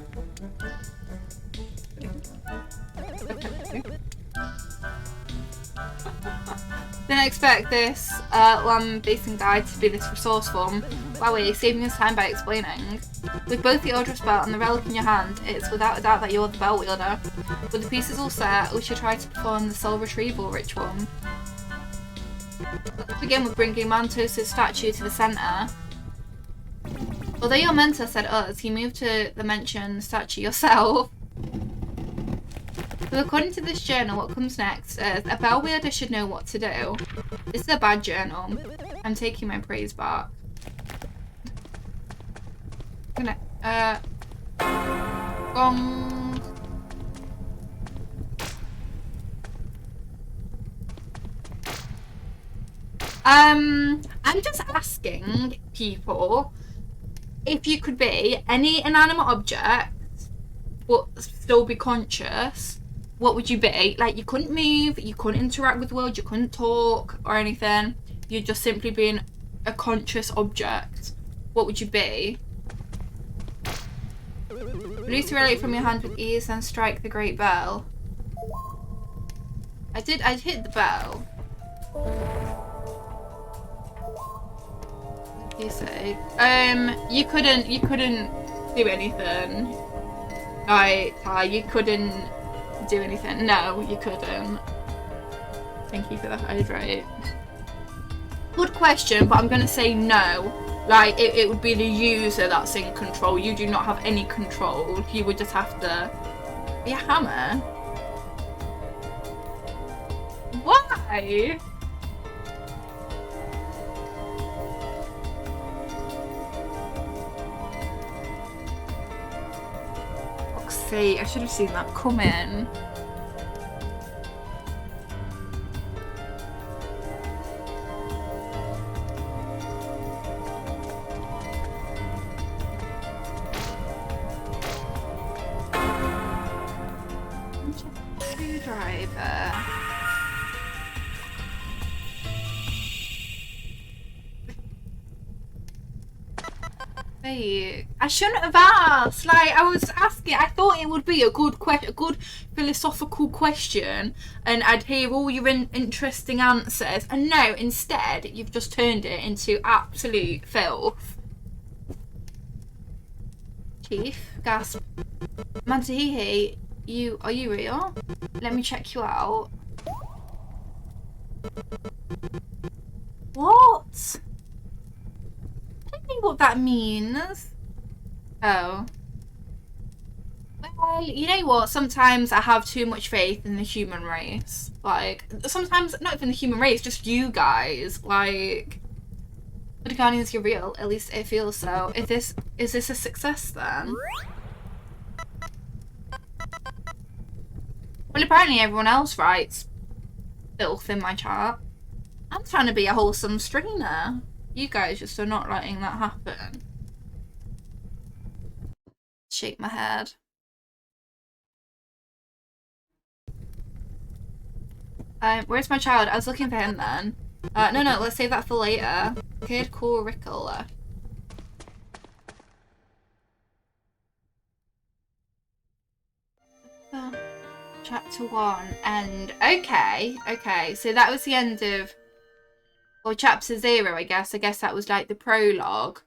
A: Didn't expect this land basing guide to be this resourceful. Wowie, saving us time by explaining. With both the Order spell and the relic in your hand, it's without a doubt that you're the Bell Wielder. With the pieces all set, we should try to perform the soul retrieval ritual. Let's begin with bringing Mantos' statue to the centre. Although your mentor said us, you moved to the mentioned statue yourself. So according to this journal, what comes next is a Bell Wielder should know what to do. This is a bad journal. I'm taking my praise back. I'm gonna, gong. I'm just asking people if you could be any inanimate object but still be conscious, what would you be? Like, you couldn't move, you couldn't interact with the world, you couldn't talk or anything. You'd just simply be a conscious object. What would you be? Release the relic from your hand with ease and strike the great bell. I'd hit the bell. You say. You couldn't do anything. Like, you couldn't do anything. No, you couldn't. Thank you for the hydrate. Good question, but I'm gonna say no. Like, it would be the user that's in control. You do not have any control. You would just have to be a hammer. Why? Fuck's sake, I should have seen that coming. I shouldn't have asked. Like, I was asking, I thought it would be a good philosophical question, and I'd hear all your interesting answers. And no, instead, you've just turned it into absolute filth. Chief, gasp. Mantahihi, are you real? Let me check you out. What? I don't know what that means. Oh. Well, you know what? Sometimes I have too much faith in the human race. Like, sometimes, not even the human race, just you guys. Like, the Guardians, you're real. At least it feels so. Is this a success then? Well, apparently everyone else writes filth in my chat. I'm trying to be a wholesome streamer. You guys just are not letting that happen. Shake my head. Where's my child? I was looking for him then. No, let's save that for later. Kid curricula. Chapter 1 end. Okay, so that was the end of, or chapter 0, I guess. I guess that was like the prologue.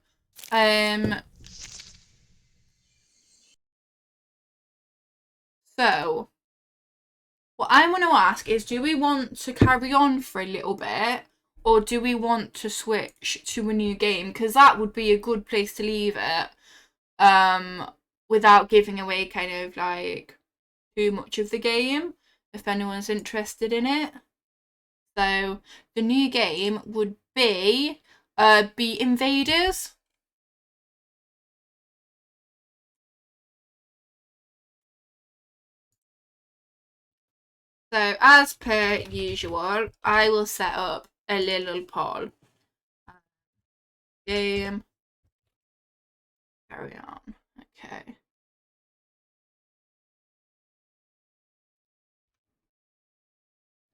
A: So what I want to ask is, do we want to carry on for a little bit, or do we want to switch to a new game? Because that would be a good place to leave it, without giving away kind of like too much of the game, if anyone's interested in it. So the new game would be Invaders. So, as per usual, I will set up a little poll. Game. Carry on. Okay.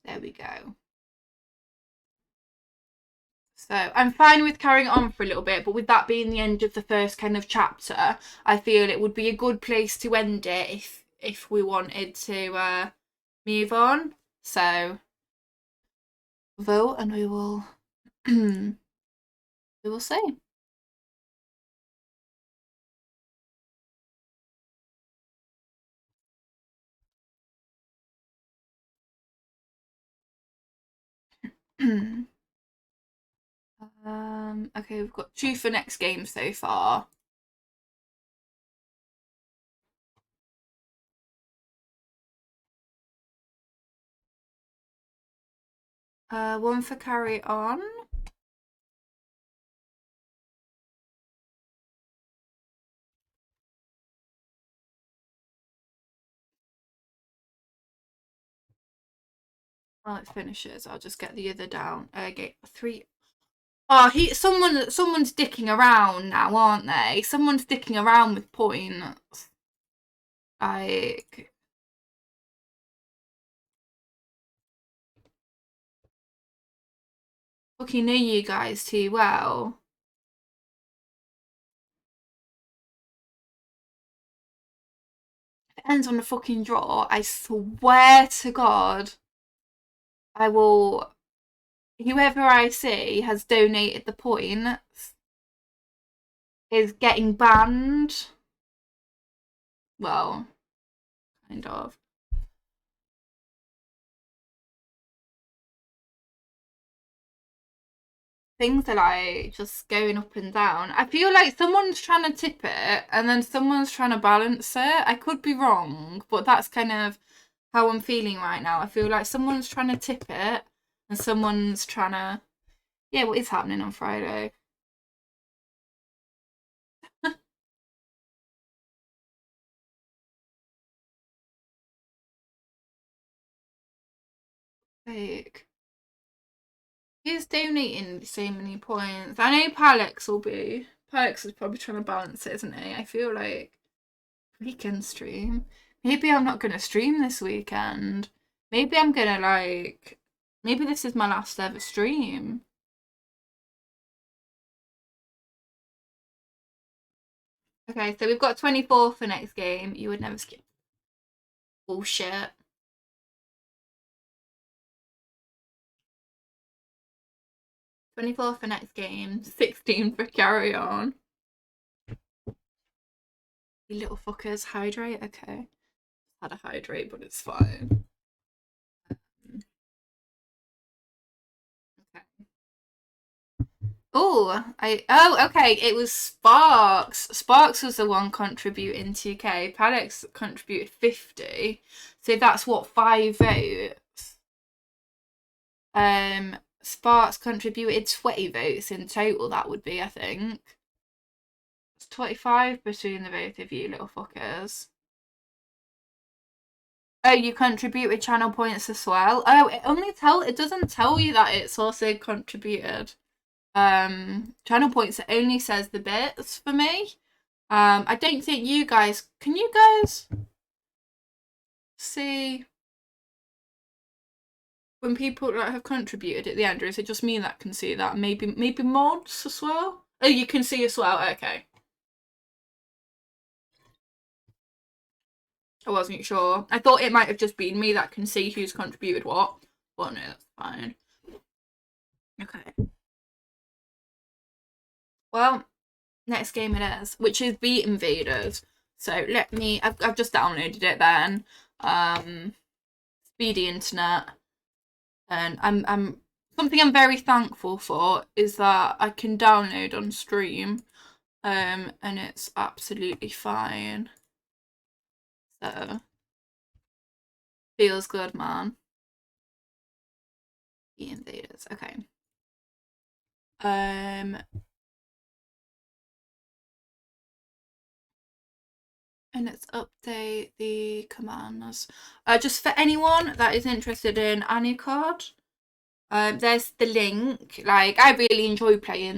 A: There we go. So I'm fine with carrying on for a little bit, but with that being the end of the first kind of chapter, I feel it would be a good place to end it if we wanted to move on. So vote and we will we will see. Okay, we've got 2 for next game so far. One for carry on. Well, it finishes. I'll just get the other down. Get 3. Oh, someone's dicking around now, aren't they? Someone's dicking around with points. Like, fucking know you guys too well. If it ends on a fucking draw, I swear to God, I will. Whoever I see has donated the points is getting banned. Well, kind of. Things are like just going up and down. I feel like someone's trying to tip it and then someone's trying to balance it. I could be wrong, but that's kind of how I'm feeling right now. I feel like someone's trying to tip it and someone's trying to. Yeah, what is happening on Friday? Like, who's donating so many points? I know Palex will be. Palex is probably trying to balance it, isn't he? I feel like weekend stream. Maybe I'm not gonna stream this weekend. Maybe I'm gonna like. Maybe this is my last ever stream. Okay, so we've got 24 for next game. You would never skip. Bullshit. 24 for next game. 16 for carry on. You little fuckers, hydrate. Okay. Had a hydrate, but it's fine. Okay. Okay. It was Sparks. Sparks was the one contributing 2k. Palex contributed 50. So that's what, 5 votes. Sparks contributed 20 votes in total, that would be, I think. It's 25 between the both of you little fuckers. Oh, you contributed channel points as well. Oh, it doesn't tell you that it's also contributed. Channel points, it only says the bits for me. I don't think you guys can you guys see when people like have contributed at the end, or is it just me that can see that? Maybe mods as well? Oh, you can see as well, okay. I wasn't sure. I thought it might have just been me that can see who's contributed what. But no, that's fine. Okay. Well, next game it is, which is Beat Invaders. So I've just downloaded it then. Speedy internet. And I'm something I'm very thankful for is that I can download on stream. And it's absolutely fine. So feels good, man. Beat Invaders, okay. And let's update the commands. Just for anyone that is interested in Anuchard, there's the link. Like, I really enjoy playing that.